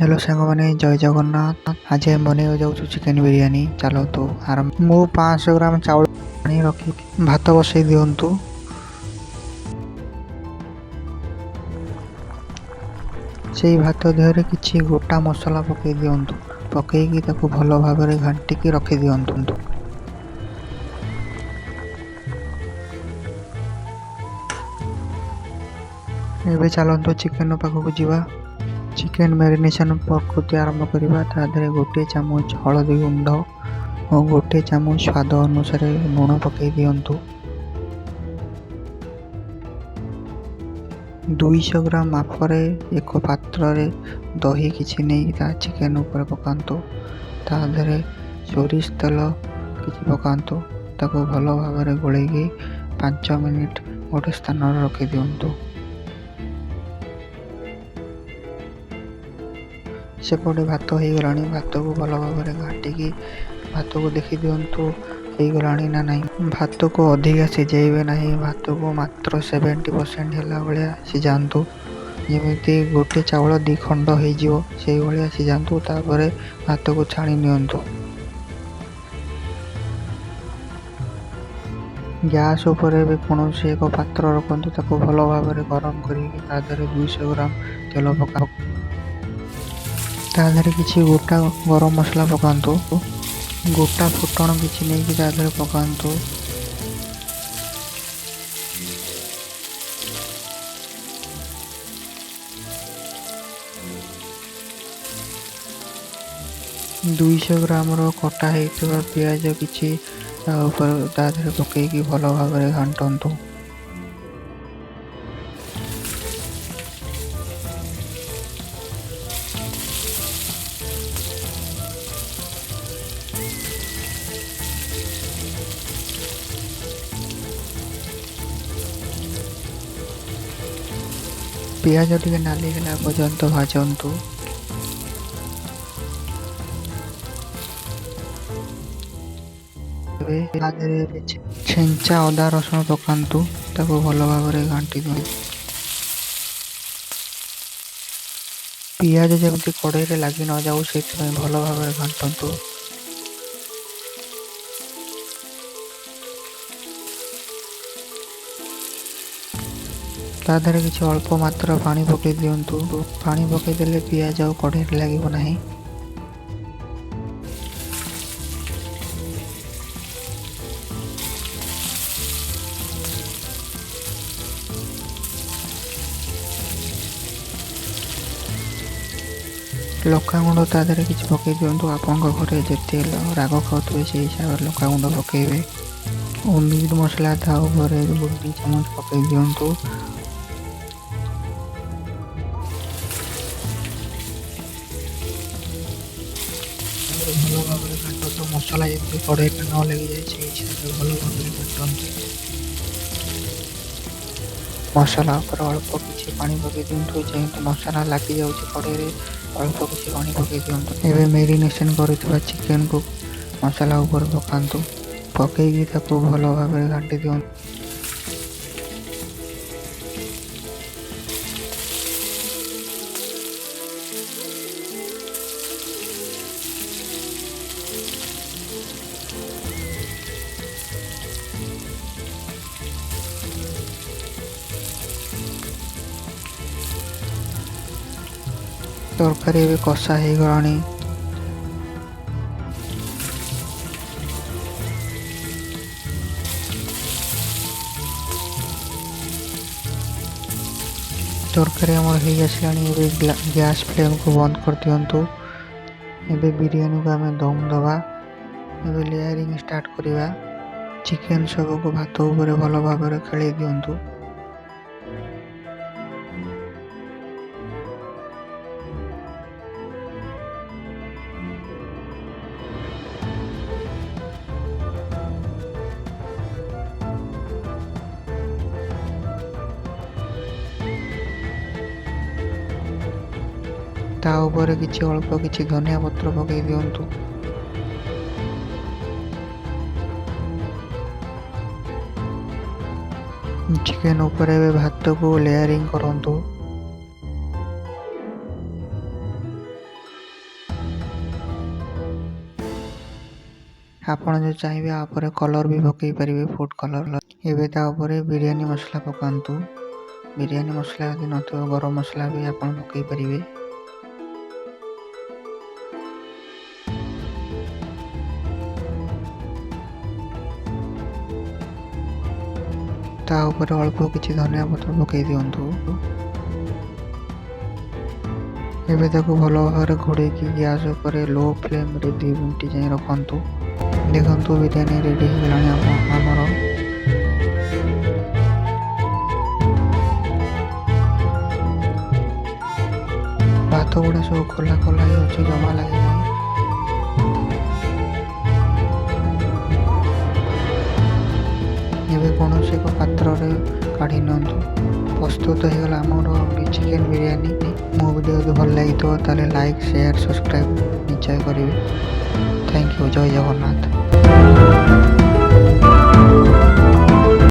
Hello साଙ୍ଗमाने जय जगन्नाथ। आज हम बनेगा जाऊँ चिकेन बिरियानी। चलो तो आरंभ। मु 500 ग्राम चाउल पानी रखी भात बसई दिंतु। से भात देहरे किछि गोटा मसला पकई दिंतु। पकईकी ताकू भल भाव घांटिकी रखी दिंतु। एबे चलतु चिकेन पाखक जीवा। चिकेन मैरिनेशन प्रकृति आरंभ करवा। तादरे गोटे चामच हलदी गुंड और गोटे चामच स्वाद अनुसार लुण पकई दिंतु। 200 ग्राम मापरे एक पात्र रे दही किछि नहीं चिकेन ऊपर पकांतु। तादरे सोरिष तेल किछि पकांतु। ताको भल भाव गोलेगी 5 मिनिट गोटे स्थान रखी दिंतु। सेपटे भात हो गला। भात को भल भाव घाटिकी भात को देखी दिंतु हो गला ना नहीं। भात को अधिका सिझेबे ना। भात को मात्र 70% है भाया सिझातु। जमी गोटे चावल 2 खंड हो सिझातु। तापर भात को छाणी नियंतु। गैस उपर भी कौन एक पात्र रखु। ताको भल भाव गरम कर 200 ग्राम तेल पका। तादरे किछि गोटा गरम मसला पकांतु। गोटा फुटण किछि नहीं तादरे पकांतु। दुईश ग्राम कटा होता पियाज किछि तादरे पकईकी भल भाव घांटंतु। पियाज टिके नाली होला पर्यंत भाजंतु। छेंचा अदा रसुण पकांतु। ताको भल भाव घांटी दियंतु। पियाज जमी कड़ाई रे लगी न जाऊ से भल भाव घांटंतु। तादरे किछि अल्प मात्रा पानी पकई दियंतु। पानी पकई देले पियाज आ कड़ाई रे लागिबो नाही। लंका गुंड तादरे किछि पकई दियंतु। आपन घरे जेते राग खाउथबे से हिसाब रे लंका गुंड पकईबे। और मीट मसला था ऊपर 2 चामच पकई दियंतु। भल भाव घाटतु। मसला जमी कड़ाई न लगी जाए भल भाव घाटतु। मसला ऊपर अल्प किछि पानी पकई दियंतु। जेहेतु मसला लगी जाउछि कड़ाई रे अल्प किछि पानी पकई दियंतु। एबे मैरिनेशन करितबा चिकेन को मसला ऊपर पकांतु। पकईकी ताको भल भाव घाटी दियंतु। तरकारी भी कषा हो गलानी। तरकारी आमर हो आसलानी। गैस फ्लेम को बंद कर दियंतु। एबे बिरयानी को आमे दम दबा। एबे लेयरिंग स्टार्ट करिवा। चिकेन सब को भात ऊपर भल भाव खेले दियंतु। ता ऊपर किछि अल्प किछि धनिया पत्र पकई दियंतु। चिकेन ऊपर भात को लेयरिंग करंतु। ଆପଣ ଯଦି ଚାହିଁବେ ଆ ଉପରେ କଲର୍ ବି ପକାଇ ପାରିବେ, ଫୁଡ଼୍ କଲର୍। ଏବେ ତା ଉପରେ ବିରିୟାନୀ ମସଲା ପକାନ୍ତୁ। ବିରିୟାନୀ ମସଲା ଯଦି ନଥିବ ଗରମ ମସଲା ବି ଆପଣ ପକାଇ ପାରିବେ। ତା ଉପରେ ଅଳ୍ପ କିଛି ଧନିଆ ପତ୍ର ପକାଇ ଦିଅନ୍ତୁ। ଏବେ ତାକୁ ଭଲ ଭାବରେ ଘୋଡ଼େଇକି ଗ୍ୟାସ୍ ଉପରେ ଲୋ ଫ୍ଲେମ୍ରେ 2 ମିନିଟ୍ ଯାଏଁ ରଖନ୍ତୁ। ଦେଖନ୍ତୁ ବିରିୟାନୀ ରେଡ଼ି ହେଇଗଲାଣି ଆମର। ଭାତ ଗୁଡ଼ା ସବୁ ଖୋଲା ଖୋଲା ହେଇ ଅଛି, ଜମା ଲାଗିନାହିଁ। ଏବେ କୌଣସି ଏକ ପାତ୍ରରେ କାଢ଼ି ନିଅନ୍ତୁ। ପ୍ରସ୍ତୁତ ହେଇଗଲା ଆମର ଚିକେନ୍ ବିରିୟାନୀ। ମୋ ଭିଡ଼ିଓ ଯଦି ଭଲ ଲାଗିଥିବ ତାହେଲେ ଲାଇକ୍, ସେୟାର, ସବସ୍କ୍ରାଇବ୍ ନିଶ୍ଚୟ କରିବେ। Thank you. ଜୟ ଜଗନ୍ନାଥ।